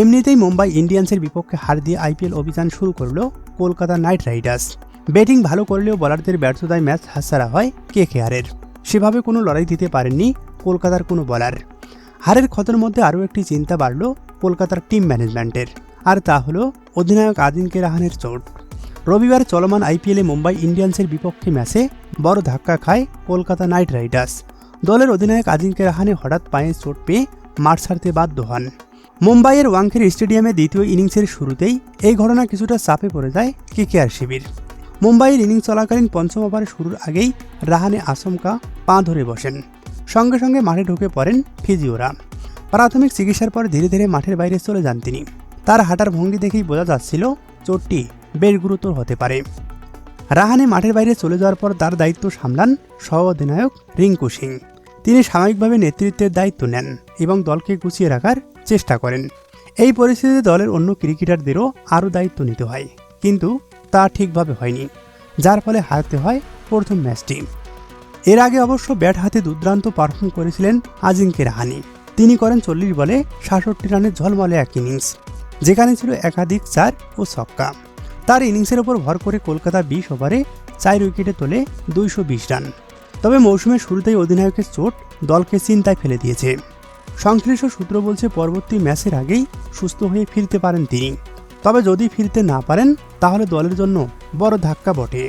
এমনিতেই মুম্বাই ইন্ডিয়ান্সের বিপক্ষে হার দিয়ে আইপিএল অভিযান শুরু করল কলকাতা নাইট রাইডার্স। ব্যাটিং ভালো করলেও বোলারদের ব্যর্থতায় ম্যাচ হাতছাড়া হয় কেকেআরের। সেভাবে কোনো লড়াই দিতে পারেননি কলকাতার কোনো বোলার। হারের ক্ষতের মধ্যে আরও একটি চিন্তা বাড়ল কলকাতার টিম ম্যানেজমেন্টের, আর তা হল অধিনায়ক আজিঙ্কে রাহানের চোট। রবিবার চলমান আইপিএলে মুম্বাই ইন্ডিয়ান্সের বিপক্ষে ম্যাচে বড় ধাক্কা খায় কলকাতা নাইট রাইডার্স। দলের অধিনায়ক আজিঙ্কে রাহানে হঠাৎ পায়ে চোট পেয়ে মাঠ ছাড়তে বাধ্য হন। মুম্বাইয়ের ওয়াংখেড়ে স্টেডিয়ামে দ্বিতীয় ইনিংসের শুরুতেই এই ঘটনা কিছুটা চাপে পড়ে যায় কেকেআর শিবির। মুম্বাইয়ের ইনিংস চলাকালীন পঞ্চম ওভার শুরুর আগেই রাহানে আচমকা পা ধরে বসেন। সঙ্গে সঙ্গে মাঠে ঢুকে পড়েন ফিজিওরা। প্রাথমিক চিকিৎসার পর ধীরে ধীরে মাঠের বাইরে চলে যান তিনি। তার হাঁটার ভঙ্গি দেখেই বোঝা যাচ্ছিল চোটটি বেশ গুরুতর হতে পারে। রাহানে মাঠের বাইরে চলে যাওয়ার পর তার দায়িত্ব সামলান সহ অধিনায়ক রিঙ্কু সিং। তিনি সাময়িকভাবে নেতৃত্বের দায়িত্ব নেন এবং দলকে গুছিয়ে রাখার চেষ্টা করেন। এই পরিস্থিতিতে দলের অন্য ক্রিকেটারদেরও আরও দায়িত্ব নিতে হয়, কিন্তু তা ঠিকভাবে হয়নি, যার ফলে হারতে হয় প্রথম ম্যাচটি। এর আগে অবশ্য ব্যাট হাতে দুর্দান্ত পারফর্ম করেছিলেন আজিঙ্কে রাহানে। তিনি করেন 40 বলে 66 রানের ঝলমলে এক ইনিংস, যেখানে ছিল একাধিক 4 ও ছক্কা। তার ইনিংসের ওপর ভর করে কলকাতা 20 ওভারে 4 উইকেটে তোলে 220 রান। তবে মৌসুমের শুরুতেই অধিনায়কের চোট দলকে চিন্তায় ফেলে দিয়েছে। সংশ্লিষ্ট সূত্র বলছে পরবর্তী ম্যাচের আগেই সুস্থ হয়ে ফিরতে পারেন তিনি। তবে যদি ফিরতে না পারেন তাহলে দলের জন্য বড় ধাক্কা বটে।